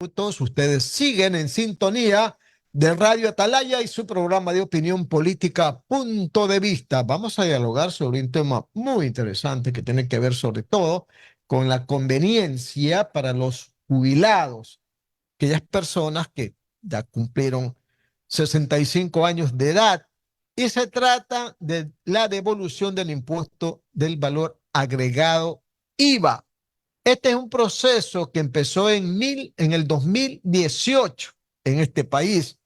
Todos ustedes siguen en sintonía de Radio Atalaya y su programa de opinión política Punto de Vista. Vamos a dialogar sobre un tema muy interesante que tiene que ver sobre todo con la conveniencia para los jubilados, aquellas personas que ya cumplieron 65 años de edad, y se trata de la devolución del impuesto del valor agregado IVA. Este es un proceso que empezó en el 2018 en este país.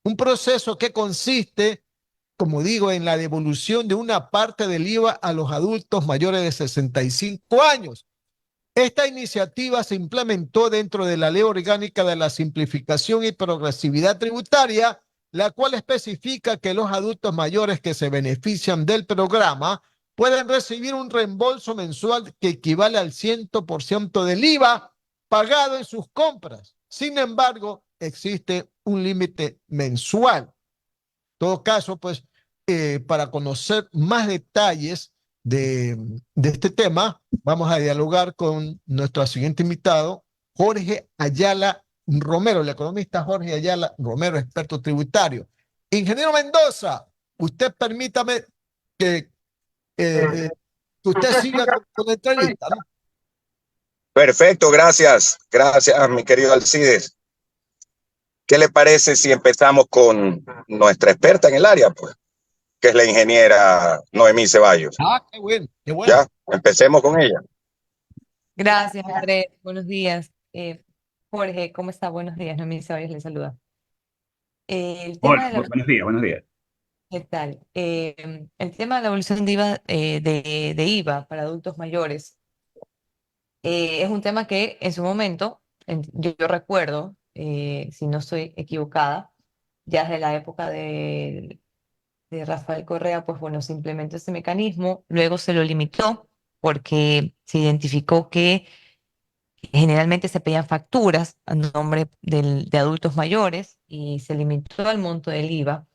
Un proceso que consiste, como digo, en la devolución de una parte del IVA a los adultos mayores de 65 años. Esta iniciativa se implementó dentro de la Ley Orgánica de la Simplificación y Progresividad Tributaria, la cual especifica que los adultos mayores que se benefician del programa pueden recibir un reembolso mensual que equivale al 100% del IVA pagado en sus compras. Sin embargo, existe un límite mensual. En todo caso, pues, para conocer más detalles de este tema, vamos a dialogar con nuestro siguiente invitado, Jorge Ayala Romero, el economista Jorge Ayala Romero, experto tributario. Ingeniero Mendoza, usted permítame que, que usted siga con la entrevista, ¿no? Perfecto, gracias. Gracias, mi querido Alcides. ¿Qué le parece si empezamos con nuestra experta en el área, pues, que es la ingeniera Noemí Ceballos? Ah, qué bueno, qué bueno. Ya, empecemos con ella. Gracias, Andrés. Buenos días. Jorge, ¿cómo está? Buenos días. Noemí Ceballos le saluda. El tema Hola, de la... buenos días, buenos días. ¿Qué tal? El tema de la evolución de IVA, de IVA para adultos mayores es un tema que en su momento, yo recuerdo, si no estoy equivocada, ya desde la época de Rafael Correa, pues bueno, se implementó este mecanismo, luego se lo limitó porque se identificó que generalmente se pedían facturas a nombre de adultos mayores y se limitó al monto del IVA.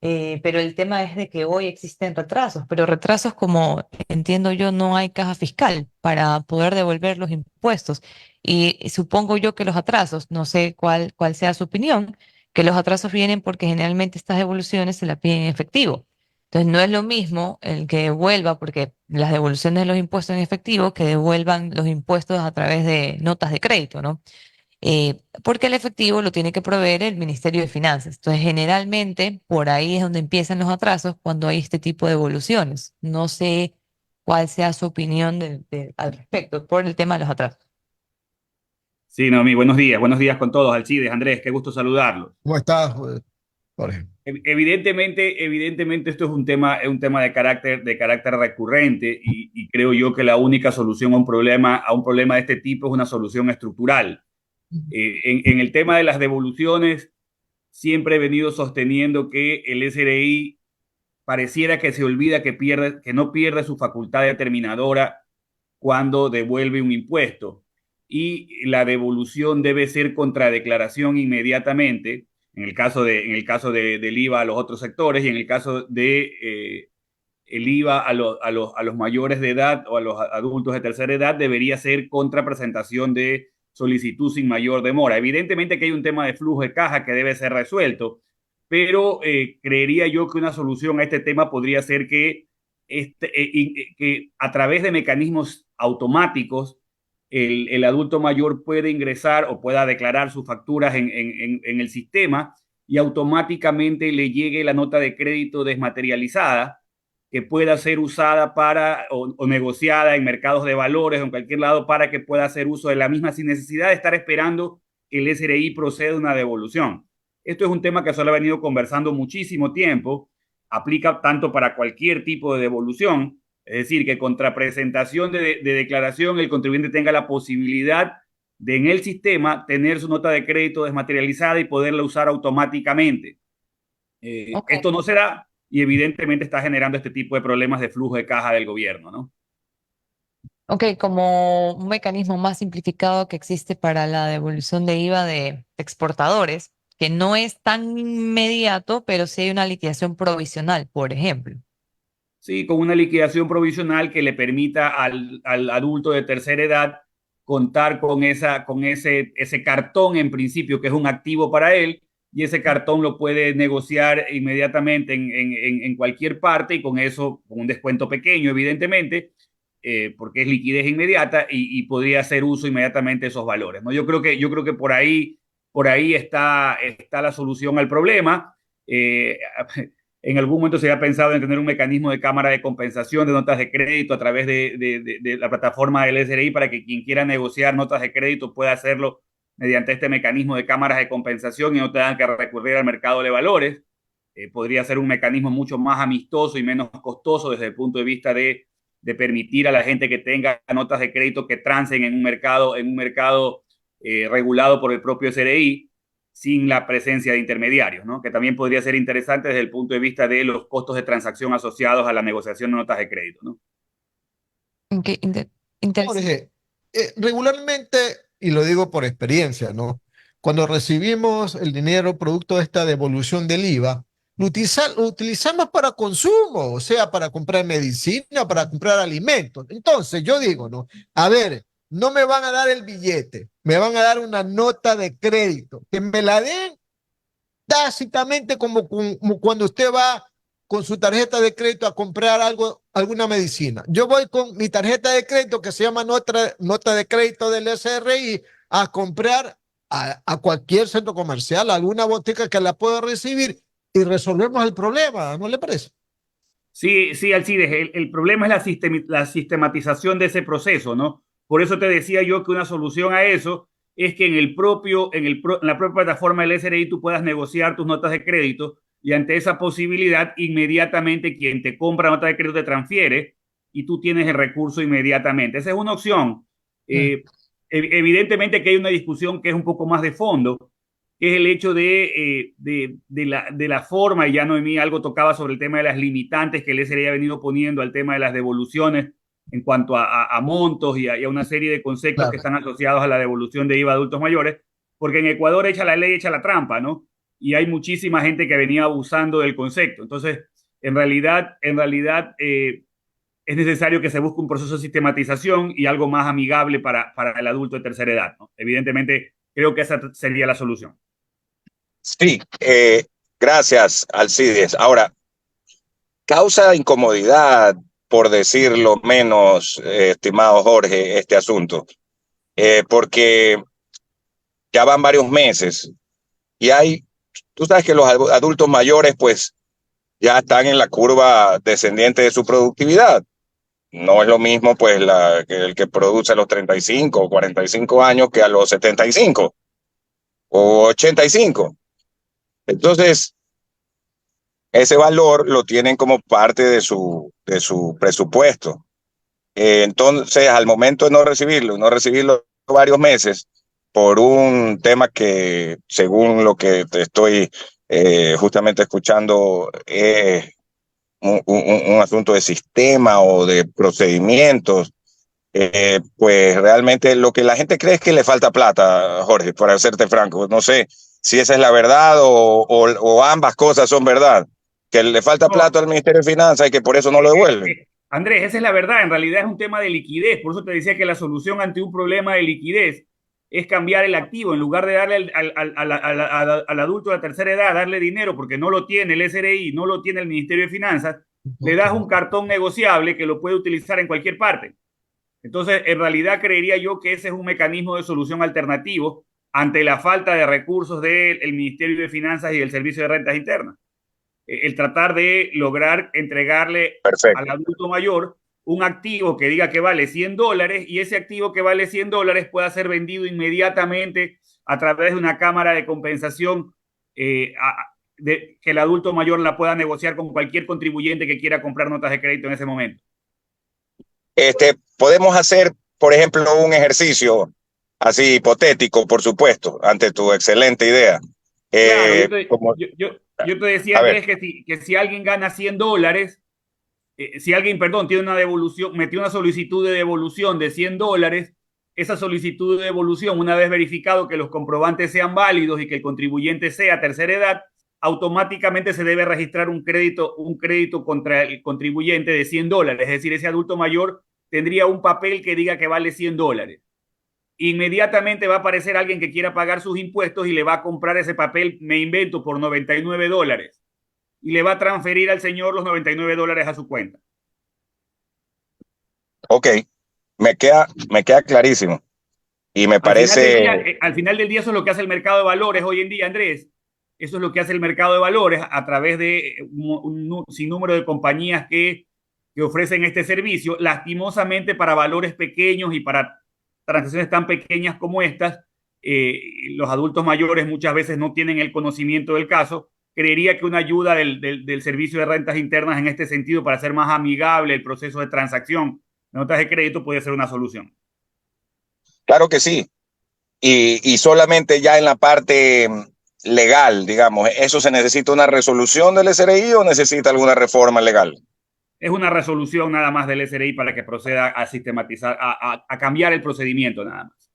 Pero el tema es de que hoy existen retrasos, pero retrasos como entiendo yo, no hay caja fiscal para poder devolver los impuestos. Y supongo yo que los atrasos, no sé cuál sea su opinión, que los atrasos vienen porque generalmente estas devoluciones se las piden en efectivo. Entonces no es lo mismo el que devuelva, porque las devoluciones de los impuestos en efectivo, que devuelvan los impuestos a través de notas de crédito, ¿no? Porque el efectivo lo tiene que proveer el Ministerio de Finanzas. Entonces, generalmente, por ahí es donde empiezan los atrasos cuando hay este tipo de evoluciones. No sé cuál sea su opinión al respecto por el tema de los atrasos. Sí, Noemí, buenos días con todos. Alcides, Andrés, qué gusto saludarlos. ¿Cómo estás, Jorge? Evidentemente esto es un tema de carácter recurrente y creo yo que la única solución a un problema de este tipo es una solución estructural. En el tema de las devoluciones, siempre he venido sosteniendo que el SRI pareciera que se olvida que no pierde su facultad determinadora cuando devuelve un impuesto. Y la devolución debe ser contra declaración inmediatamente, del IVA a los otros sectores y en el caso de el IVA a los mayores de edad o a los adultos de tercera edad debería ser contra presentación de solicitud sin mayor demora. Evidentemente que hay un tema de flujo de caja que debe ser resuelto, pero creería yo que una solución a este tema podría ser que a través de mecanismos automáticos el adulto mayor puede ingresar o pueda declarar sus facturas en el sistema y automáticamente le llegue la nota de crédito desmaterializada que pueda ser usada o negociada en mercados de valores o en cualquier lado para que pueda hacer uso de la misma sin necesidad de estar esperando que el SRI proceda a una devolución. Esto es un tema que se lo ha venido conversando muchísimo tiempo, aplica tanto para cualquier tipo de devolución, es decir, que contra presentación de declaración el contribuyente tenga la posibilidad de en el sistema tener su nota de crédito desmaterializada y poderla usar automáticamente. Okay. Esto no será y evidentemente está generando este tipo de problemas de flujo de caja del gobierno, ¿no? Ok, como un mecanismo más simplificado que existe para la devolución de IVA de exportadores, que no es tan inmediato, pero sí hay una liquidación provisional, por ejemplo. Sí, con una liquidación provisional que le permita al adulto de tercera edad contar con ese cartón en principio, que es un activo para él, y ese cartón lo puede negociar inmediatamente en cualquier parte y con eso, con un descuento pequeño, evidentemente, porque es liquidez inmediata y podría hacer uso inmediatamente de esos valores, ¿no? Yo creo que por ahí está la solución al problema. En algún momento se había pensado en tener un mecanismo de cámara de compensación de notas de crédito a través de la plataforma del SRI para que quien quiera negociar notas de crédito pueda hacerlo mediante este mecanismo de cámaras de compensación y no tengan que recurrir al mercado de valores. Podría ser un mecanismo mucho más amistoso y menos costoso desde el punto de vista de permitir a la gente que tenga notas de crédito que transen en un mercado regulado por el propio SRI, sin la presencia de intermediarios, ¿no? Que también podría ser interesante desde el punto de vista de los costos de transacción asociados a la negociación de notas de crédito, ¿no? Okay, interesante. Jorge, regularmente, y lo digo por experiencia, ¿no? Cuando recibimos el dinero producto de esta devolución del IVA, lo utilizamos para consumo, o sea, para comprar medicina, para comprar alimentos. Entonces, yo digo, ¿no? A ver, no me van a dar el billete, me van a dar una nota de crédito, que me la den tácitamente como cuando usted va con su tarjeta de crédito a comprar algo, alguna medicina. Yo voy con mi tarjeta de crédito que se llama nota de crédito del SRI a comprar a cualquier centro comercial, a alguna botica que la pueda recibir y resolvemos el problema, ¿no le parece? Sí, sí, Alcides, el problema es la sistematización de ese proceso, ¿no? Por eso te decía yo que una solución a eso es que en la propia plataforma del SRI tú puedas negociar tus notas de crédito y ante esa posibilidad inmediatamente quien te compra nota de crédito te transfiere y tú tienes el recurso inmediatamente. Esa es una opción. Evidentemente que hay una discusión que es un poco más de fondo, que es el hecho de la forma, y ya Noemí algo tocaba sobre el tema de las limitantes que el SRI ha venido poniendo al tema de las devoluciones en cuanto a montos y a una serie de conceptos que Claro. están asociados a la devolución de IVA a adultos mayores, porque en Ecuador echa la ley, echa la trampa, ¿no? Y hay muchísima gente que venía abusando del concepto. Entonces, en realidad es necesario que se busque un proceso de sistematización y algo más amigable para el adulto de tercera edad, ¿no? Evidentemente, creo que esa sería la solución. Sí, gracias, Alcides. Ahora, causa incomodidad, por decirlo menos, estimado Jorge, este asunto, porque ya van varios meses y tú sabes que los adultos mayores pues ya están en la curva descendiente de su productividad. No es lo mismo pues el que produce a los 35 o 45 años que a los 75 o 85. Entonces, ese valor lo tienen como parte de su presupuesto. Entonces, al momento de no recibirlo varios meses por un tema que, según lo que te estoy justamente escuchando, es un asunto de sistema o de procedimientos, pues realmente lo que la gente cree es que le falta plata, Jorge, para serte franco. No sé si esa es la verdad o ambas cosas son verdad, que le falta plata al Ministerio de Finanzas y que por eso no lo devuelven. Andrés, esa es la verdad. En realidad es un tema de liquidez. Por eso te decía que la solución ante un problema de liquidez es cambiar el activo. En lugar de darle al adulto de la tercera edad, darle dinero porque no lo tiene el SRI, no lo tiene el Ministerio de Finanzas, le das un cartón negociable que lo puede utilizar en cualquier parte. Entonces, en realidad creería yo que ese es un mecanismo de solución alternativo ante la falta de recursos del Ministerio de Finanzas y del Servicio de Rentas Internas. El tratar de lograr entregarle al adulto mayor un activo que diga que vale $100 y ese activo que vale $100 pueda ser vendido inmediatamente a través de una cámara de compensación que el adulto mayor la pueda negociar con cualquier contribuyente que quiera comprar notas de crédito en ese momento. Podemos hacer, por ejemplo, un ejercicio así hipotético, por supuesto, ante tu excelente idea. Claro, yo te decía, Andrés, que si alguien gana $100, si alguien, perdón, tiene una devolución, metió una solicitud de devolución de $100, esa solicitud de devolución, una vez verificado que los comprobantes sean válidos y que el contribuyente sea tercera edad, automáticamente se debe registrar un crédito contra el contribuyente de $100. Es decir, ese adulto mayor tendría un papel que diga que vale $100. inmediatamente va a aparecer alguien que quiera pagar sus impuestos y le va a comprar ese papel, me invento, por $99 y le va a transferir al señor los $99 a su cuenta. Ok, me queda clarísimo. Y me parece, Al final del día eso es lo que hace el mercado de valores hoy en día, Andrés. Eso es lo que hace el mercado de valores a través de un sinnúmero de compañías que ofrecen este servicio. Lastimosamente, para valores pequeños y para transacciones tan pequeñas como estas, los adultos mayores muchas veces no tienen el conocimiento del caso. Creería que una ayuda del Servicio de Rentas Internas en este sentido, para hacer más amigable el proceso de transacción de notas de crédito, puede ser una solución. claro que sí. Y solamente ya en la parte legal, digamos, ¿eso se necesita una resolución del SRI o necesita alguna reforma legal? Es una resolución nada más del SRI para que proceda a sistematizar, a cambiar el procedimiento nada más.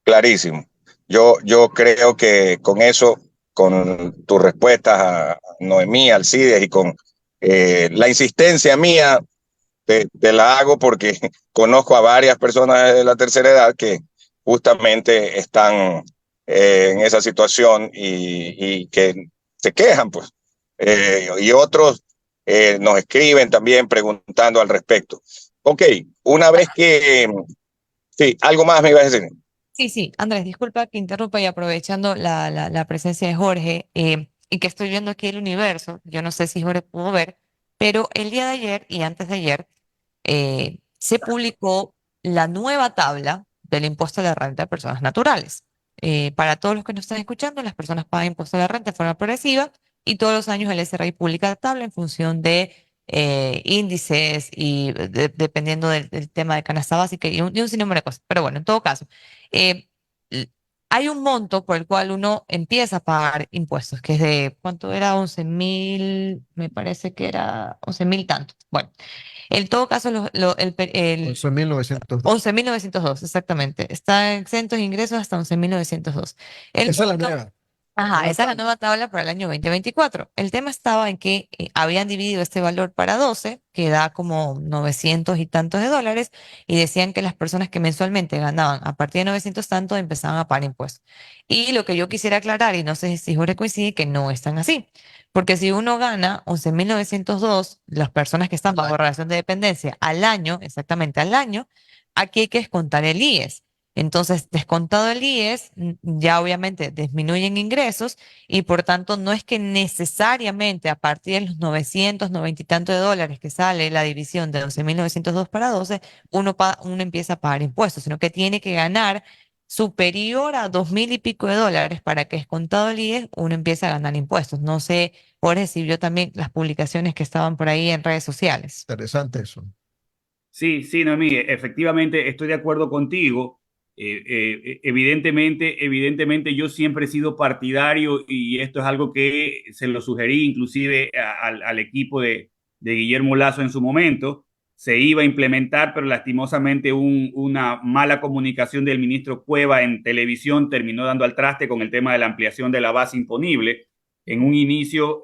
Clarísimo. Yo creo que con eso, con tus respuestas a Noemí, Alcides, y con la insistencia mía, te la hago porque conozco a varias personas de la tercera edad que justamente están en esa situación y que se quejan, pues. Y otros nos escriben también preguntando al respecto. Ok, una vez que... Sí, algo más me ibas a decir. Sí, sí, Andrés, disculpa que interrumpa y aprovechando la presencia de Jorge, y que estoy viendo aquí el universo, yo no sé si Jorge pudo ver, pero el día de ayer y antes de ayer se publicó la nueva tabla del impuesto a la renta de personas naturales. Para todos los que nos están escuchando, las personas pagan impuesto a la renta de forma progresiva y todos los años el SRI publica la tabla en función de índices y dependiendo del tema de canasta básica y un sinnúmero de cosas. Pero bueno, en todo caso, eh, hay un monto por el cual uno empieza a pagar impuestos, que es de, ¿cuánto era? 11.000, me parece que era 11.000 tanto. Bueno, en todo caso, el 11.902. 11.902, exactamente. Está exentos de ingresos hasta 11.902. El Esa es la punto nueva. Ajá, esa es la nueva tabla para el año 2024. El tema estaba en que habían dividido este valor para 12, que da como 900 y tantos de dólares, y decían que las personas que mensualmente ganaban a partir de 900 tantos empezaban a pagar impuestos. Y lo que yo quisiera aclarar, y no sé si Jorge coincide, que no es tan así. Porque si uno gana 11.902, las personas que están bajo relación de dependencia al año, exactamente al año, aquí hay que descontar el IES. Entonces, descontado el IES, ya obviamente disminuyen ingresos y por tanto no es que necesariamente a partir de los 990 y tanto de dólares que sale la división de 11.902 para 12, uno empieza a pagar impuestos, sino que tiene que ganar superior a 2.000 y pico de dólares para que descontado el IES uno empiece a ganar impuestos. No sé, por si vio también las publicaciones que estaban por ahí en redes sociales. Interesante eso. Sí, sí, Noemí, efectivamente estoy de acuerdo contigo. Evidentemente yo siempre he sido partidario y esto es algo que se lo sugerí inclusive al equipo de Guillermo Lasso en su momento. Se iba a implementar, pero lastimosamente una mala comunicación del ministro Cueva en televisión terminó dando al traste con el tema de la ampliación de la base imponible. En un inicio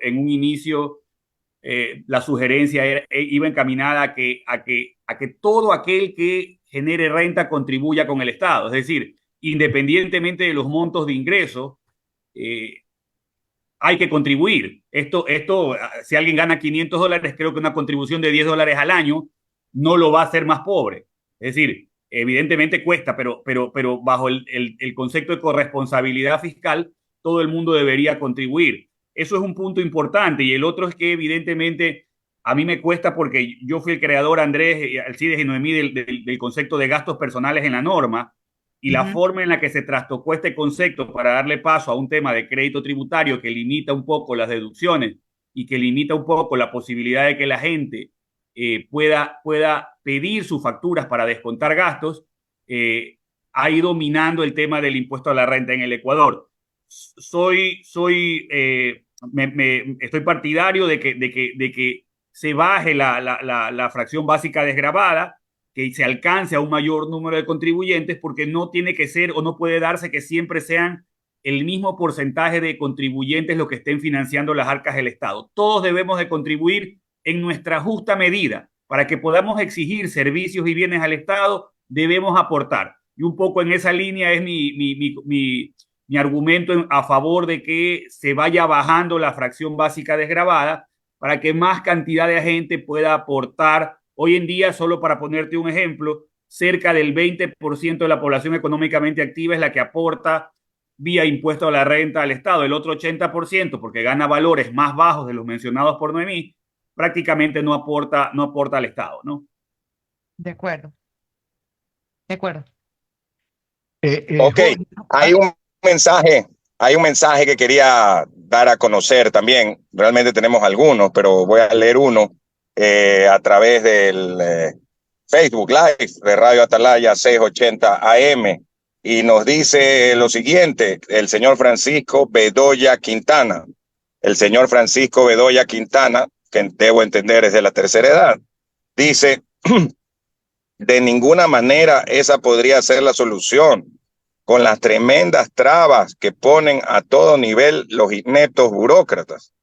la sugerencia iba encaminada a que todo aquel que genere renta contribuya con el Estado. Es decir, independientemente de los montos de ingreso, eh, hay que contribuir. Si alguien gana $500, creo que una contribución de $10 al año no lo va a hacer más pobre. Es decir, evidentemente cuesta, pero bajo el concepto de corresponsabilidad fiscal, todo el mundo debería contribuir. Eso es un punto importante. Y el otro es que evidentemente a mí me cuesta porque yo fui el creador, Andrés, Alcides y Noemí, del concepto de gastos personales en la norma. Y la Ujú. forma en la que se trastocó este concepto para darle paso a un tema de crédito tributario que limita un poco las deducciones y que limita un poco la posibilidad de que la gente pueda pedir sus facturas para descontar gastos, ha ido minando el tema del impuesto a la renta en el Ecuador. Estoy partidario de que se baje la fracción básica desgravada, que se alcance a un mayor número de contribuyentes, porque no tiene que ser o no puede darse que siempre sean el mismo porcentaje de contribuyentes los que estén financiando las arcas del Estado. Todos debemos de contribuir en nuestra justa medida. Para que podamos exigir servicios y bienes al Estado, debemos aportar. Y un poco en esa línea es mi argumento a favor de que se vaya bajando la fracción básica desgravada para que más cantidad de gente pueda aportar. Hoy en día, solo para ponerte un ejemplo, cerca del 20% de la población económicamente activa es la que aporta vía impuesto a la renta al Estado. El otro 80%, porque gana valores más bajos de los mencionados por Noemí, prácticamente no aporta al Estado, ¿no? De acuerdo, de acuerdo. Ok, Jorge, hay un mensaje que quería dar a conocer también. Realmente tenemos algunos, pero voy a leer uno a través del Facebook Live de Radio Atalaya 680 AM. Y nos dice lo siguiente, el señor Francisco Bedoya Quintana. El señor Francisco Bedoya Quintana, que debo entender es de la tercera edad, dice, de ninguna manera esa podría ser la solución, con las tremendas trabas que ponen a todo nivel los ineptos burócratas.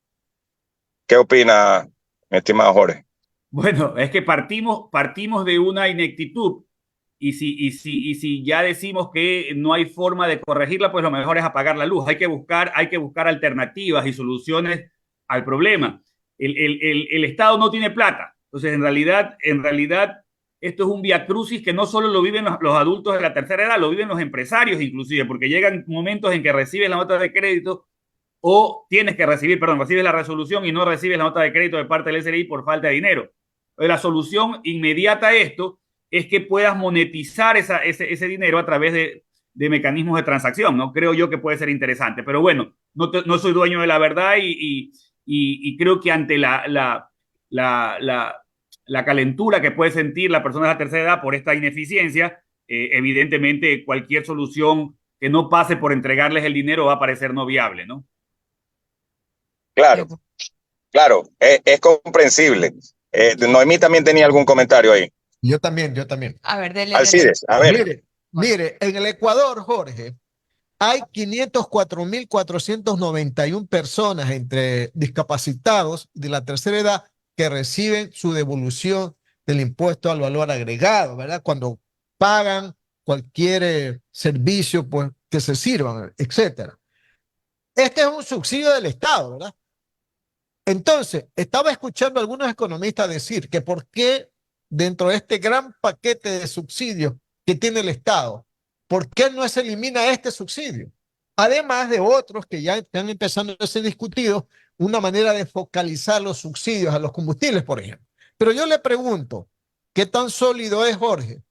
¿Qué opina, mi estimado Jorge? Bueno, es que partimos de una ineptitud y si ya decimos que no hay forma de corregirla, pues lo mejor es apagar la luz. Hay que buscar alternativas y soluciones al problema. El Estado no tiene plata. Entonces, en realidad, esto es un viacrucis que no solo lo viven los adultos de la tercera edad, lo viven los empresarios inclusive, porque llegan momentos en que recibes la nota de crédito o recibes la resolución y no recibes la nota de crédito de parte del SRI por falta de dinero. La solución inmediata a esto es que puedas monetizar ese dinero a través de mecanismos de transacción, ¿no? Creo yo que puede ser interesante, pero bueno, no soy dueño de la verdad y creo que ante la calentura que puede sentir la persona de la tercera edad por esta ineficiencia, evidentemente cualquier solución que no pase por entregarles el dinero va a parecer no viable, ¿no? Claro, claro, es comprensible. Noemí también tenía algún comentario ahí. yo también, yo también. A ver, dele. Alcides, a ver. Mire, en el Ecuador, Jorge, hay 504.491 personas entre discapacitados de la tercera edad que reciben su devolución del impuesto al valor agregado, ¿verdad? Cuando pagan cualquier servicio pues, que se sirvan, etcétera. Este es un subsidio del Estado, ¿verdad? Entonces, estaba escuchando a algunos economistas decir que por qué dentro de este gran paquete de subsidios que tiene el Estado, ¿por qué no se elimina este subsidio? Además de otros que ya están empezando a ser discutidos, una manera de focalizar los subsidios a los combustibles, por ejemplo. Pero yo le pregunto, ¿qué tan sólido es, Jorge,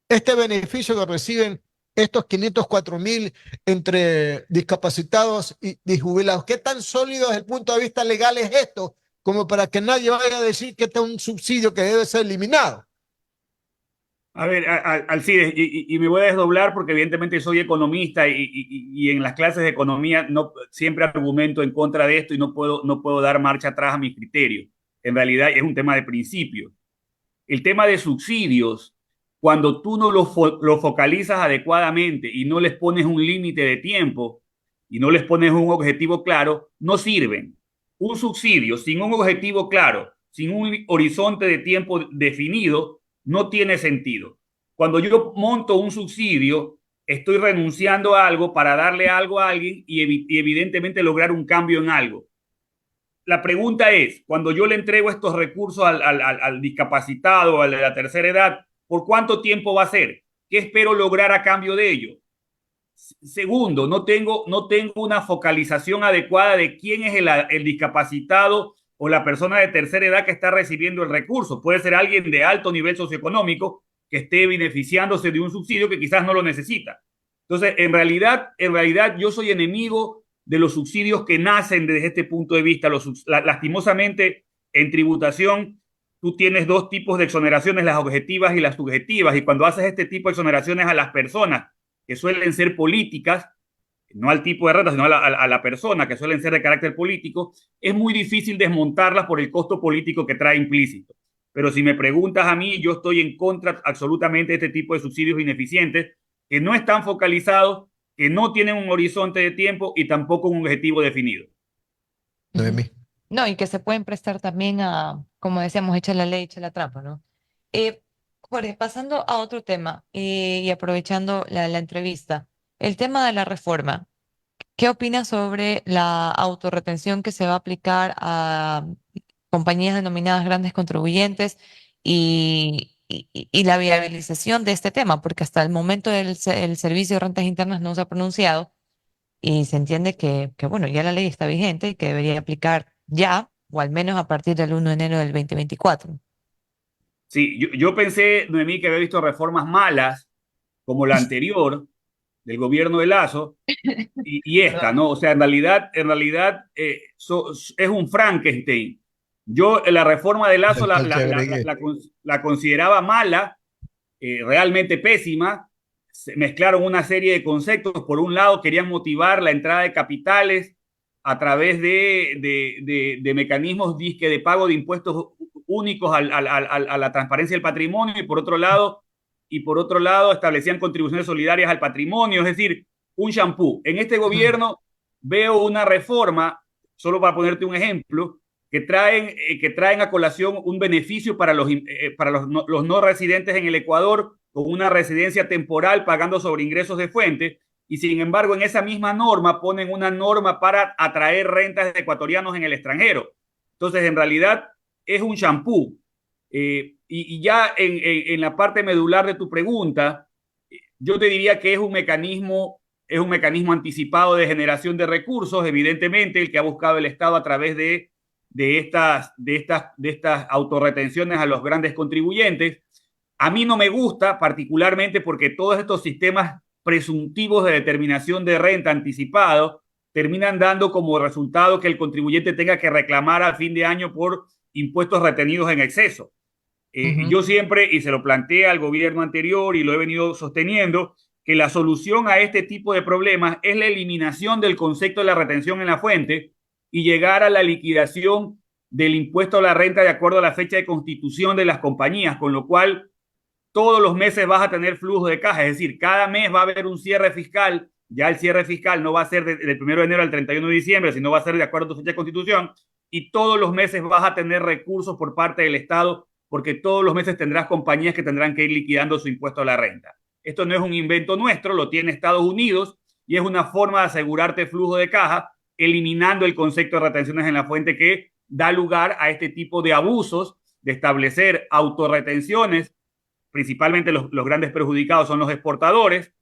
este beneficio que reciben estos 504.000 entre discapacitados y jubilados? ¿Qué tan sólido desde el punto de vista legal es esto como para que nadie vaya a decir que este es un subsidio que debe ser eliminado? A ver, Alcides, y me voy a desdoblar porque evidentemente soy economista y en las clases de economía no siempre argumento en contra de esto y no puedo dar marcha atrás a mis criterios. En realidad es un tema de principio. El tema de subsidios, cuando tú no lo focalizas adecuadamente y no les pones un límite de tiempo y no les pones un objetivo claro, no sirven. Un subsidio sin un objetivo claro, sin un horizonte de tiempo definido, no tiene sentido. Cuando yo monto un subsidio, estoy renunciando a algo para darle algo a alguien y evidentemente lograr un cambio en algo. La pregunta es, cuando yo le entrego estos recursos al discapacitado, al de la tercera edad, ¿por cuánto tiempo va a ser? ¿Qué espero lograr a cambio de ello? Segundo, no tengo una focalización adecuada de quién es el discapacitado o la persona de tercera edad que está recibiendo el recurso. Puede ser alguien de alto nivel socioeconómico que esté beneficiándose de un subsidio que quizás no lo necesita. Entonces, en realidad yo soy enemigo de los subsidios que nacen desde este punto de vista. Lastimosamente, en tributación, tú tienes dos tipos de exoneraciones, las objetivas y las subjetivas. Y cuando haces este tipo de exoneraciones a las personas que suelen ser políticas, no al tipo de renta, sino a la persona, que suelen ser de carácter político, es muy difícil desmontarlas por el costo político que trae implícito. Pero si me preguntas a mí, yo estoy en contra absolutamente de este tipo de subsidios ineficientes que no están focalizados, que no tienen un horizonte de tiempo y tampoco un objetivo definido. No, y que se pueden prestar también a, como decíamos, echa la ley, echa la trampa, ¿no? Jorge, pasando a otro tema y aprovechando la entrevista, el tema de la reforma. ¿Qué opinas sobre la autorretención que se va a aplicar a compañías denominadas grandes contribuyentes y la viabilización de este tema? Porque hasta el momento el Servicio de Rentas Internas no se ha pronunciado y se entiende que, bueno, ya la ley está vigente y que debería aplicar ya, o al menos a partir del 1 de enero del 2024. Sí, yo pensé, Noemí, que había visto reformas malas, como la anterior, del gobierno de Lazo, y esta, Perdón. ¿no? O sea, en realidad es un Frankenstein. Yo la reforma de Lazo Está chévere. la consideraba mala, realmente pésima. Se mezclaron una serie de conceptos. Por un lado, querían motivar la entrada de capitales a través de mecanismos disque de pago de impuestos únicos a la transparencia del patrimonio, y por otro lado establecían contribuciones solidarias al patrimonio, es decir, un shampoo. En este gobierno veo una reforma, solo para ponerte un ejemplo, que traen a colación un beneficio para los no residentes en el Ecuador con una residencia temporal pagando sobre ingresos de fuente, y sin embargo en esa misma norma ponen una norma para atraer rentas de ecuatorianos en el extranjero. Entonces, en realidad es un shampoo. Y ya en la parte medular de tu pregunta, yo te diría que es un mecanismo anticipado de generación de recursos, evidentemente, el que ha buscado el Estado a través de estas autorretenciones a los grandes contribuyentes. A mí no me gusta particularmente porque todos estos sistemas presuntivos de determinación de renta anticipado terminan dando como resultado que el contribuyente tenga que reclamar a fin de año por impuestos retenidos en exceso. Ujú. Yo siempre, y se lo planteé al gobierno anterior y lo he venido sosteniendo, que la solución a este tipo de problemas es la eliminación del concepto de la retención en la fuente y llegar a la liquidación del impuesto a la renta de acuerdo a la fecha de constitución de las compañías, con lo cual todos los meses vas a tener flujo de caja, es decir, cada mes va a haber un cierre fiscal. Ya el cierre fiscal no va a ser del 1 de enero al 31 de diciembre, sino va a ser de acuerdo a tu fecha de constitución, y todos los meses vas a tener recursos por parte del Estado, porque todos los meses tendrás compañías que tendrán que ir liquidando su impuesto a la renta. Esto no es un invento nuestro, lo tiene Estados Unidos, y es una forma de asegurarte flujo de caja, eliminando el concepto de retenciones en la fuente que da lugar a este tipo de abusos de establecer autorretenciones. Principalmente los grandes perjudicados son los exportadores,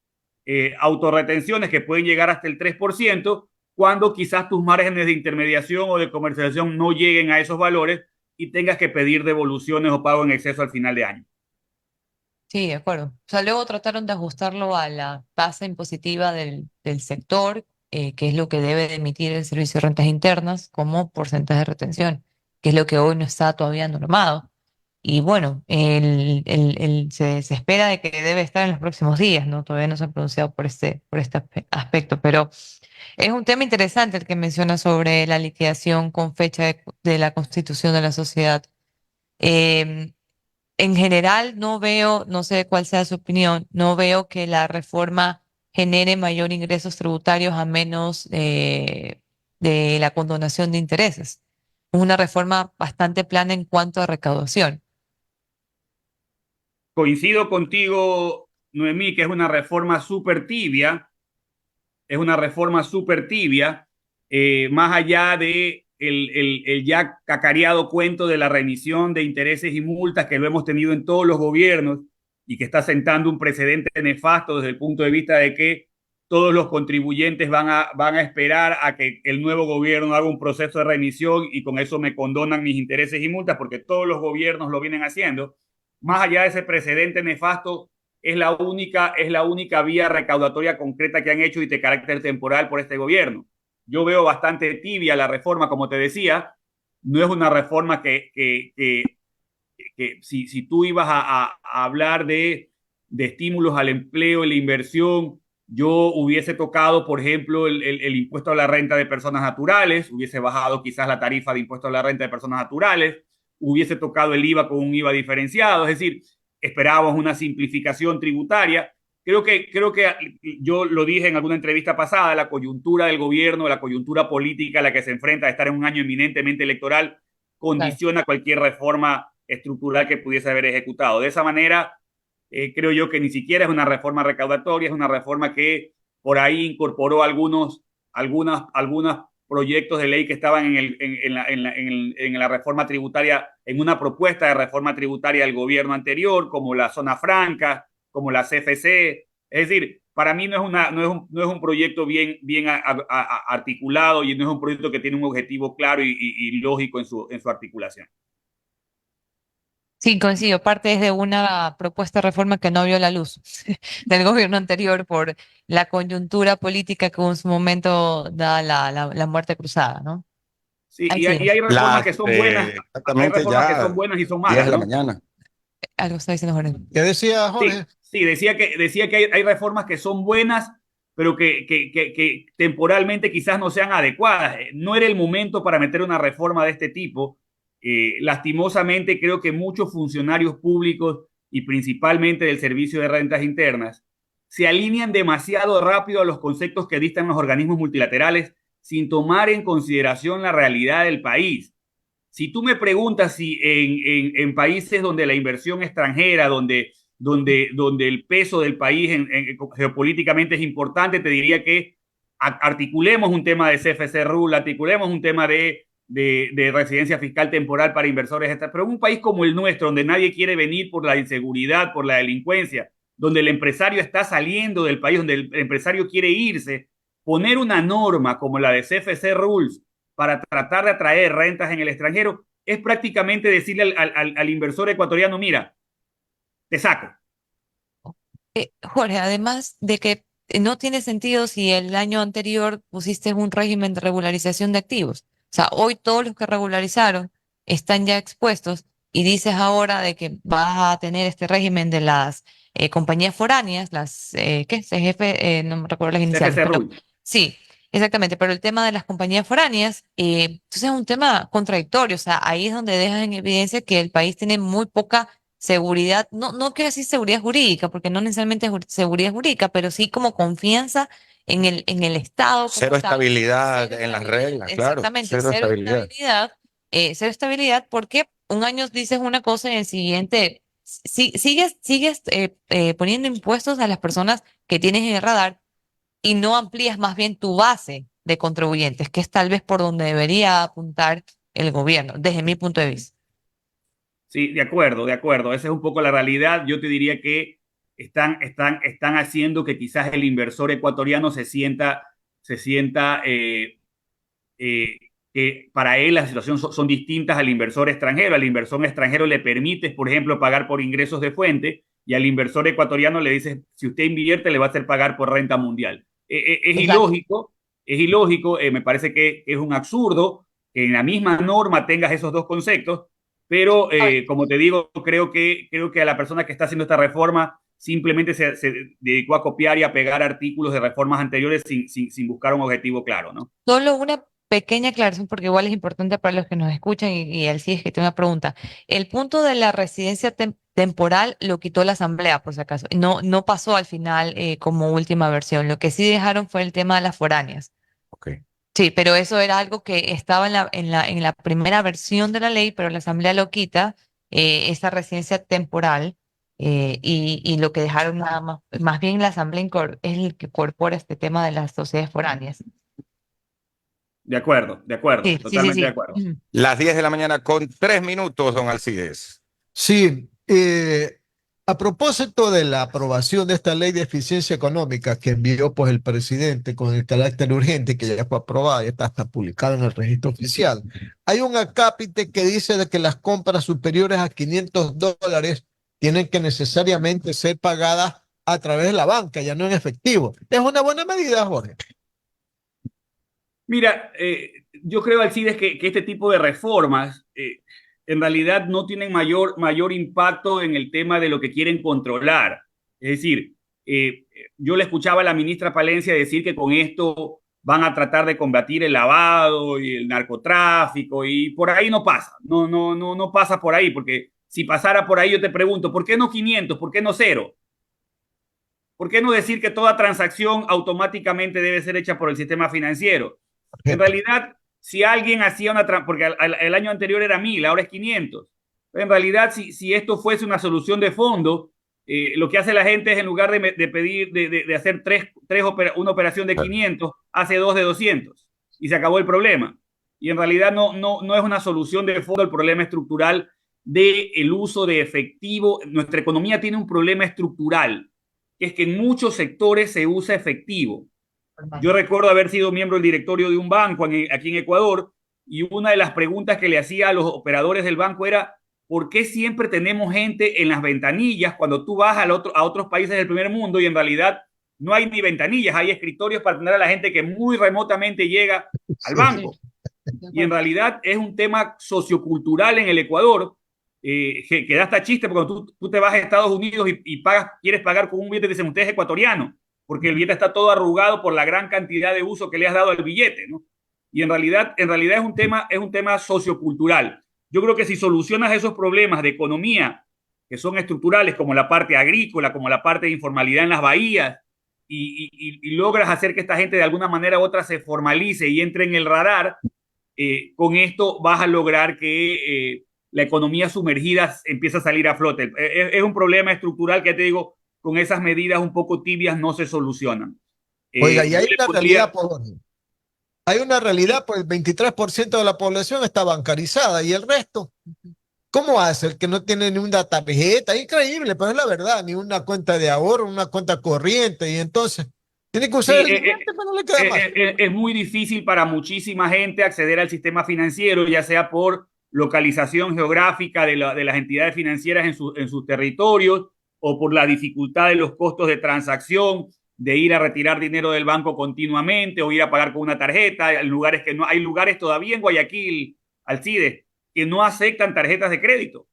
autorretenciones que pueden llegar hasta el 3%, cuando quizás tus márgenes de intermediación o de comercialización no lleguen a esos valores y tengas que pedir devoluciones o pago en exceso al final de año. Sí, de acuerdo. O sea, luego trataron de ajustarlo a la tasa impositiva del sector, que es lo que debe de emitir el Servicio de Rentas Internas como porcentaje de retención, que es lo que hoy no está todavía normado. Y bueno, se espera de que debe estar en los próximos días, ¿no? Todavía no se ha pronunciado por este aspecto, pero es un tema interesante el que menciona sobre la liquidación con fecha de la constitución de la sociedad. Em, en general, no veo, no sé cuál sea su opinión, no veo que la reforma genere mayor ingresos tributarios a menos de la condonación de intereses. Es una reforma bastante plana en cuanto a recaudación. Coincido contigo, Noemí, que es una reforma súper tibia, más allá de el ya cacareado cuento de la remisión de intereses y multas que lo hemos tenido en todos los gobiernos y que está sentando un precedente nefasto desde el punto de vista de que todos los contribuyentes van a esperar a que el nuevo gobierno haga un proceso de remisión y con eso me condonan mis intereses y multas, porque todos los gobiernos lo vienen haciendo. Más allá de ese precedente nefasto, es la única vía recaudatoria concreta que han hecho y de carácter temporal por este gobierno. Yo veo bastante tibia la reforma, como te decía. No es una reforma que si tú ibas a hablar de estímulos al empleo y la inversión, yo hubiese tocado, por ejemplo, el impuesto a la renta de personas naturales, hubiese bajado quizás la tarifa de impuesto a la renta de personas naturales, hubiese tocado el IVA con un IVA diferenciado, es decir, esperábamos una simplificación tributaria. Creo que yo lo dije en alguna entrevista pasada, la coyuntura del gobierno, la coyuntura política a la que se enfrenta de estar en un año eminentemente electoral, Claro. condiciona cualquier reforma estructural que pudiese haber ejecutado. De esa manera, Creo yo que ni siquiera es una reforma recaudatoria, es una reforma que por ahí incorporó algunos proyectos de ley que estaban en la reforma tributaria, en una propuesta de reforma tributaria del gobierno anterior, como la zona franca, como la CFC. Es decir, para mí no es un proyecto bien articulado, y no es un proyecto que tiene un objetivo claro y lógico en su articulación. Sí, coincido. Parte es de una propuesta de reforma que no vio la luz del gobierno anterior por la coyuntura política que en su momento da la muerte cruzada, ¿no? Sí, Ahí y sí, hay reformas que son buenas, hay Exactamente reformas que ya son buenas y son 10 malas, de la ¿no? mañana. algo está diciendo Jorge. ¿Qué decía Sí, Jorge? sí, decía que hay reformas que son buenas, pero que temporalmente quizás no sean adecuadas. No era el momento para meter una reforma de este tipo. Lastimosamente, creo que muchos funcionarios públicos y principalmente del Servicio de Rentas Internas se alinean demasiado rápido a los conceptos que dictan los organismos multilaterales sin tomar en consideración la realidad del país. Si tú me preguntas si en países donde la inversión extranjera, donde el peso del país geopolíticamente es importante, te diría que articulemos un tema de CFC Rule, articulemos un tema de residencia fiscal temporal para inversores. Pero en un país como el nuestro, donde nadie quiere venir por la inseguridad, por la delincuencia, donde el empresario está saliendo del país, donde el empresario quiere irse, poner una norma como la de CFC Rules para tratar de atraer rentas en el extranjero es prácticamente decirle al inversor ecuatoriano: mira, te saco. Jorge, además de que no tiene sentido si el año anterior pusiste un régimen de regularización de activos. O sea, hoy todos los que regularizaron están ya expuestos y dices ahora de que vas a tener este régimen de las compañías foráneas, las, ¿qué? CGF, no me recuerdo las iniciales, CFC pero Rules. sí, exactamente, pero el tema de las compañías foráneas, entonces es un tema contradictorio. O sea, ahí es donde dejas en evidencia que el país tiene muy poca seguridad, no quiero decir seguridad jurídica, porque no necesariamente es seguridad jurídica, pero sí como confianza en el Estado como Cero tal. estabilidad Cero en las estabilidad, reglas, claro. exactamente, Cero estabilidad. cero estabilidad, porque un año dices una cosa y en el siguiente sigues poniendo impuestos a las personas que tienes en el radar y no amplías más bien tu base de contribuyentes, que es tal vez por donde debería apuntar el gobierno, desde mi punto de vista. Sí, de acuerdo, de acuerdo. Esa es un poco la realidad. Yo te diría que están haciendo que quizás el inversor ecuatoriano se sienta eh, que para él las situaciones son distintas al inversor extranjero. Al inversor extranjero le permites, por ejemplo, pagar por ingresos de fuente, y al inversor ecuatoriano le dices: si usted invierte, le va a hacer pagar por renta mundial. Es Exacto. ilógico, es ilógico. Me parece que es un absurdo que en la misma norma tengas esos dos conceptos, pero como te digo, creo que a la persona que está haciendo esta reforma simplemente se dedicó a copiar y a pegar artículos de reformas anteriores sin buscar un objetivo claro, ¿no? Solo una pequeña aclaración, porque igual es importante para los que nos escuchan y él sí es que tiene una pregunta. El punto de la residencia temporal lo quitó la Asamblea, por si acaso. No pasó al final como última versión. Lo que sí dejaron fue el tema de las foráneas. Ok. Sí, pero eso era algo que estaba en la primera versión de la ley, pero la Asamblea lo quita, esa residencia temporal, y lo que dejaron nada más bien la Asamblea es el que incorpora este tema de las sociedades foráneas. De acuerdo, Sí, sí, sí, totalmente de sí. acuerdo. Ujú. Las 10 de la mañana con 3 minutos, don Alcides. Sí, a propósito de la aprobación de esta ley de eficiencia económica que envió pues el presidente con el carácter urgente, que ya fue aprobada y está hasta publicada en el registro oficial, hay un acápite que dice de que las compras superiores a $500 tienen que necesariamente ser pagadas a través de la banca, ya no en efectivo. Es una buena medida, Jorge. Mira, yo creo, Alcides, que este tipo de reformas en realidad no tienen mayor impacto en el tema de lo que quieren controlar. Es decir, yo le escuchaba a la ministra Palencia decir que con esto van a tratar de combatir el lavado y el narcotráfico, y por ahí no pasa. No pasa por ahí, porque si pasara por ahí, yo te pregunto: ¿por qué no 500? ¿Por qué no cero? ¿Por qué no decir que toda transacción automáticamente debe ser hecha por el sistema financiero? En realidad, si alguien hacía porque el año anterior era 1.000, ahora es 500. En realidad, si esto fuese una solución de fondo, lo que hace la gente es en lugar de pedir, de hacer una operación de 500, hace 2 de 200 y se acabó el problema. Y en realidad no es una solución de fondo al problema estructural del uso de efectivo. Nuestra economía tiene un problema estructural, que es que en muchos sectores se usa efectivo. Yo recuerdo haber sido miembro del directorio de un banco aquí en Ecuador, y una de las preguntas que le hacía a los operadores del banco era: ¿por qué siempre tenemos gente en las ventanillas cuando tú vas a otros países del primer mundo y en realidad no hay ni ventanillas, hay escritorios para atender a la gente que muy remotamente llega al banco? Y en realidad es un tema sociocultural en el Ecuador, que da hasta chiste, porque cuando tú te vas a Estados Unidos y quieres pagar con un billete, te dicen: usted es ecuatoriano, porque el billete está todo arrugado por la gran cantidad de uso que le has dado al billete, ¿no? Y en realidad es un tema sociocultural. Yo creo que si solucionas esos problemas de economía que son estructurales, como la parte agrícola, como la parte de informalidad en las bahías, y logras hacer que esta gente de alguna manera u otra se formalice y entre en el radar, con esto vas a lograr que la economía sumergida empiece a salir a flote. Es un problema estructural que, te digo, con esas medidas un poco tibias no se solucionan. Oiga, y Yo hay le una pondría... realidad, hay una realidad, pues el 23% de la población está bancarizada y el resto, ¿cómo hace el que no tiene ni una tarjeta? Increíble, pero es la verdad, ni una cuenta de ahorro, una cuenta corriente, y entonces tiene que usar Sí, el billete, pero no le queda más. es muy difícil para muchísima gente acceder al sistema financiero, ya sea por localización geográfica de las entidades financieras en sus territorios, o por la dificultad de los costos de transacción, de ir a retirar dinero del banco continuamente o ir a pagar con una tarjeta. Hay lugares todavía en Guayaquil, Alcides, que no aceptan tarjetas de crédito.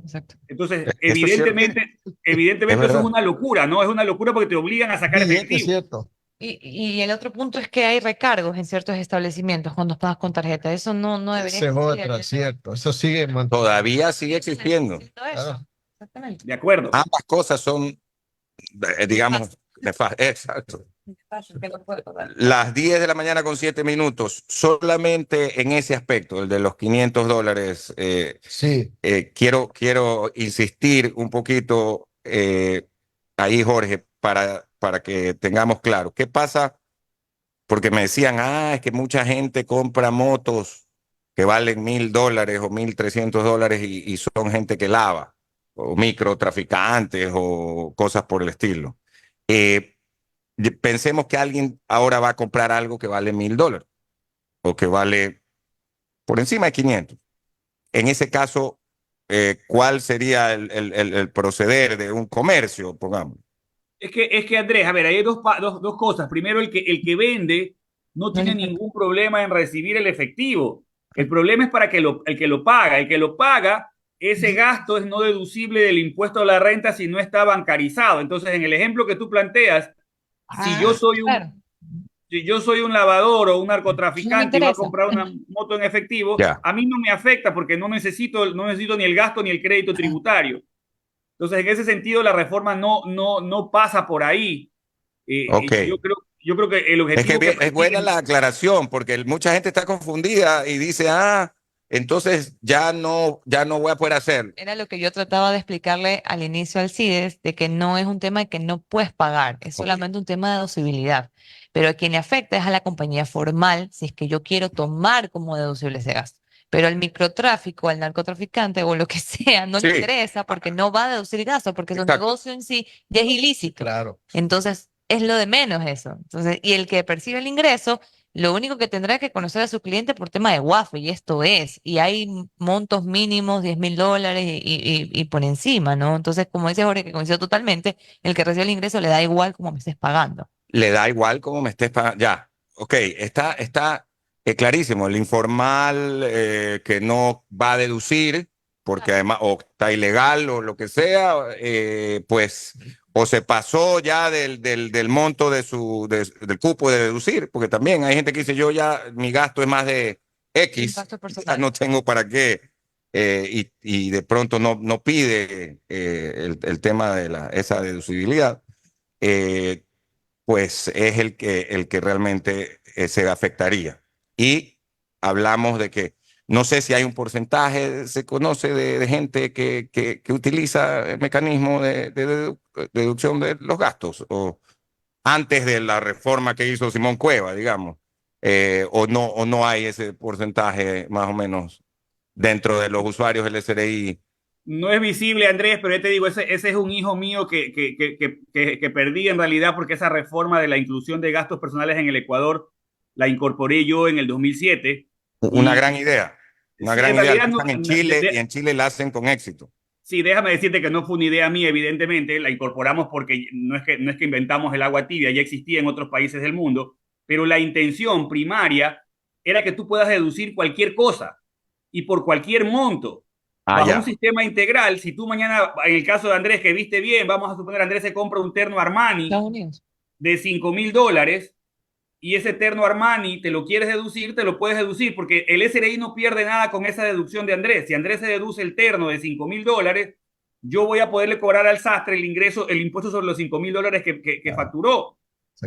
Exacto. Entonces, Eso es cierto, es evidentemente eso es verdad. una locura, ¿no? Es una locura porque te obligan a sacar Billete, efectivo. ¿cierto? Y el otro punto es que hay recargos en ciertos establecimientos cuando pagas con tarjeta. Eso no debería Esa es existir. otra, ¿cierto? Eso sigue manteniendo. Todavía sigue existiendo. Necesito eso. Claro. Exactamente. De acuerdo. Ambas cosas son, digamos, exacto. Que no puede pagar. Las 10 de la mañana con 7 minutos, solamente en ese aspecto, el de los $500, Sí, quiero insistir un poquito ahí, Jorge, para que tengamos claro. ¿Qué pasa? Porque me decían, es que mucha gente compra motos que valen $1,000 o $1,300 y son gente que lava, o microtraficantes o cosas por el estilo. Pensemos que alguien ahora va a comprar algo que vale $1,000 o que vale por encima de 500. En ese caso, ¿cuál sería el proceder de un comercio, pongamos? Es que Andrés, a ver, hay dos cosas. Primero, el que vende no tiene ningún problema en recibir el efectivo. El problema es para el que lo paga. El que lo paga, ese gasto es no deducible del impuesto a la renta si no está bancarizado. Entonces, en el ejemplo que tú planteas, si yo soy un, Claro, si yo soy un lavador o un no me narcotraficante y voy a interesa. comprar una moto en efectivo, Ya, a mí no me afecta porque no necesito ni el gasto ni el crédito tributario. Entonces, en ese sentido, la reforma no pasa por ahí. ok. Yo creo que el Es que objetivo que es buena persiguen... la aclaración, porque mucha gente está confundida y dice, entonces ya no voy a poder hacer. Era lo que yo trataba de explicarle al inicio al CIDES, de que no es un tema de que no puedes pagar, es Ok. solamente un tema de deducibilidad. Pero a quien le afecta es a la compañía formal, si es que yo quiero tomar como deducible ese gasto. Pero al microtráfico, al narcotraficante o lo que sea, no le Sí, interesa porque no va a deducir gasto, porque su exacto. negocio en sí ya es ilícito. claro. Entonces, es lo de menos eso. Entonces, y el que percibe el ingreso, lo único que tendrá que conocer a su cliente por tema de WAF, y esto es. Y hay montos mínimos, $10,000 y por encima, ¿no? Entonces, como dice Jorge, que coincido totalmente, el que recibe el ingreso le da igual como me estés pagando. Le da igual cómo me estés pagando. Ya, ok, está clarísimo. El informal que no va a deducir, porque además o está ilegal o lo que sea, pues o se pasó ya del monto del cupo de deducir, porque también hay gente que dice, yo ya mi gasto es más de X, Impacto ya personal. no tengo para qué, y de pronto no pide el tema de esa deducibilidad. Eh, pues es el que realmente se afectaría. Y hablamos de que No sé si hay un porcentaje, se conoce de gente que utiliza el mecanismo de deducción de los gastos, o antes de la reforma que hizo Simón Cueva, digamos, o no hay ese porcentaje más o menos dentro de los usuarios del SRI. No es visible, Andrés, pero ya te digo, ese es un hijo mío que perdí en realidad porque esa reforma de la inclusión de gastos personales en el Ecuador la incorporé yo en el 2007. Una gran idea, una Sí, gran en idea. realidad La no, usan en Chile y en Chile la hacen con éxito. sí, déjame decirte que no fue una idea mía, evidentemente, la incorporamos porque no es que inventamos el agua tibia, ya existía en otros países del mundo, pero la intención primaria era que tú puedas deducir cualquier cosa y por cualquier monto. Ah, Bajo un ya. sistema integral, si tú mañana, en el caso de Andrés, que viste bien, vamos a suponer Andrés se compra un terno Armani Estados Unidos. de $5.000 y ese terno Armani te lo quieres deducir, te lo puedes deducir, porque el SRI no pierde nada con esa deducción de Andrés. Si Andrés se deduce el terno de $5.000, yo voy a poderle cobrar al sastre el ingreso, el impuesto sobre los $5.000 que facturó.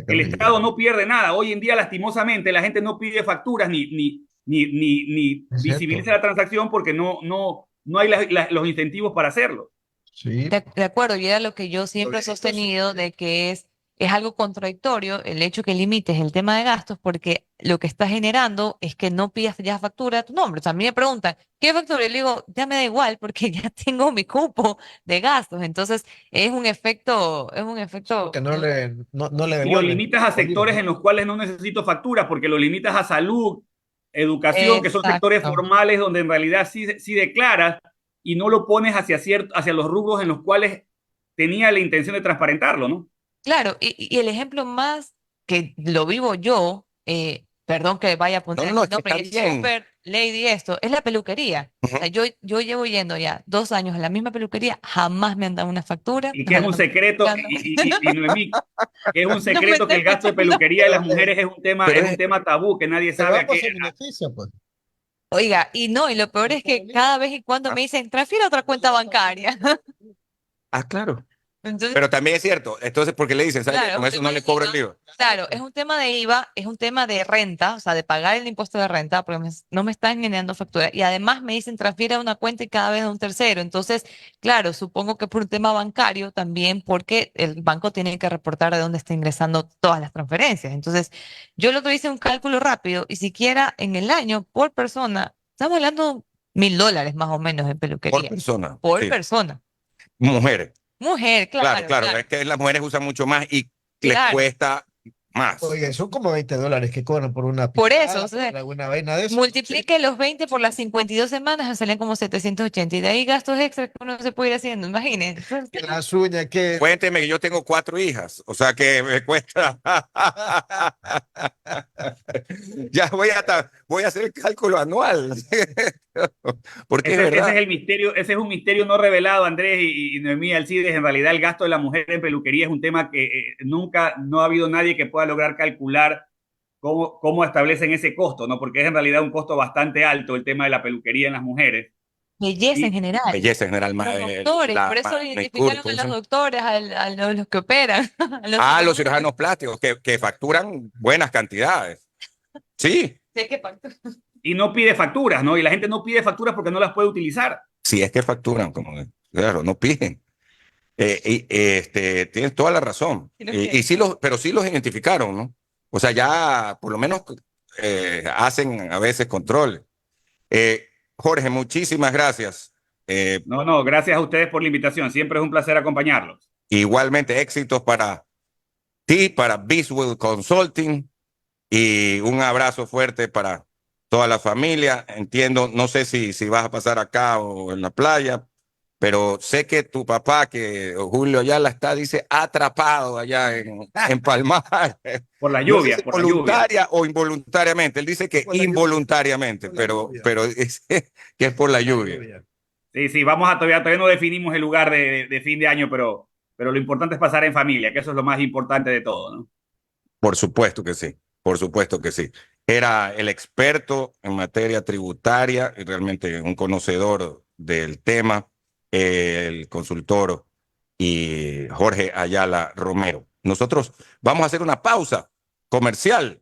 El Estado no pierde nada. Hoy en día, lastimosamente, la gente no pide facturas ni Es visibiliza cierto. la transacción porque no hay los incentivos para hacerlo. Sí. De acuerdo, y era lo que yo siempre he Esto sí. sostenido de que es algo contradictorio el hecho que limites el tema de gastos porque lo que está generando es que no pidas ya factura a tu nombre. O sea, a mí me preguntan, ¿qué factura? Y le digo, ya me da igual porque ya tengo mi cupo de gastos. Entonces, es un efecto. Que no le Y lo devuelven. limitas a sectores en los cuales no necesito facturas, porque lo limitas a salud, educación, que son sectores Exacto. formales donde en realidad sí declaras y no lo pones hacia los rubros en los cuales tenía la intención de transparentarlo, ¿no? Claro, y el ejemplo más que lo vivo yo, perdón que vaya a No, poner no, aquí no, el es que nombre, está y es bien. súper lady esto, es la peluquería. O sea, Ujú. yo llevo yendo ya 2 años a la misma peluquería, jamás me han dado una factura, Y que es ojalá un no me esté secreto, escuchando. y Noemí, que es un No me secreto está que el gasto de escuchando. peluquería de las Pero, mujeres Pero es un tema tabú, que nadie pero sabe a ambos qué. se benefician, pues. Oiga, y no, y lo peor es que cada vez y cuando ah, me dicen, transfiere a otra cuenta bancaria. claro. Entonces, Pero también es cierto. Entonces, ¿por qué le dicen? ¿Sabe qué? claro, es Con un eso no tema le de cobro el IVA. IVA. Claro, es un tema de IVA, es un tema de renta, o sea, de pagar el impuesto de renta, porque no me están generando factura. Y además me dicen transfiere a una cuenta y cada vez a un tercero. Entonces, claro, supongo que por un tema bancario también, porque el banco tiene que reportar de dónde está ingresando todas las transferencias. Entonces, yo el otro hice un cálculo rápido y siquiera en el año por persona, estamos hablando $1.000 más o menos en Por peluquería. persona. Por Sí. persona. Mujeres. Mujer, Claro, claro, claro. claro, Es que las mujeres usan mucho más y les claro. cuesta más. Oye, son como $20 que cobran por una Por eso, pintada, o sea, por alguna vaina de eso. Sí. multiplique los 20 por las 52 semanas, me salen como 780. Y de ahí gastos extras que uno se puede ir haciendo, imagínense. Que las uñas, que Cuénteme que yo tengo 4 hijas, o sea que me cuesta. Ya voy a hacer el cálculo anual. Porque es Ese es verdad. el misterio, ese es un misterio no revelado, Andrés y Noemí Alcides. En realidad, el gasto de la mujer en peluquería es un tema que nunca, no ha habido nadie que pueda lograr calcular cómo establecen ese costo, ¿no? Porque es en realidad un costo bastante alto el tema de la peluquería en las mujeres. Belleza en Y, general. Belleza en general, Los doctores, por eso manicure, identificaron a ¿cómo los se llama? doctores, los que operan, a los Los cirujanos. cirujanos plásticos que facturan buenas cantidades. Sí, Sí, es que pacto. y no pide facturas, ¿no? Y la gente no pide facturas porque no las puede utilizar. sí es que facturan, claro, no piden. Tienes toda la razón. Si los quieren. Pero sí los identificaron, ¿no? O sea, ya por lo menos hacen a veces control. Jorge, muchísimas gracias. No, gracias a ustedes por la invitación. Siempre es un placer acompañarlos. Igualmente éxitos para ti, para Visual Consulting y un abrazo fuerte para toda la familia. Entiendo, no sé si vas a pasar acá o en la playa, pero sé que tu papá, que Julio Ayala está, dice, atrapado allá en Palmar. Por las No sé lluvias, si por las lluvias. voluntaria o involuntariamente. Él dice que por la lluvia, involuntariamente, por la lluvia, pero dice que es por la la lluvia. lluvia. Sí, sí, todavía no definimos el lugar de fin de año, pero lo importante es pasar en familia, que eso es lo más importante de todo, ¿no? Por supuesto que sí, por supuesto que sí. Era el experto en materia tributaria y realmente un conocedor del tema, el consultor y Jorge Ayala Romero. Nosotros vamos a hacer una pausa comercial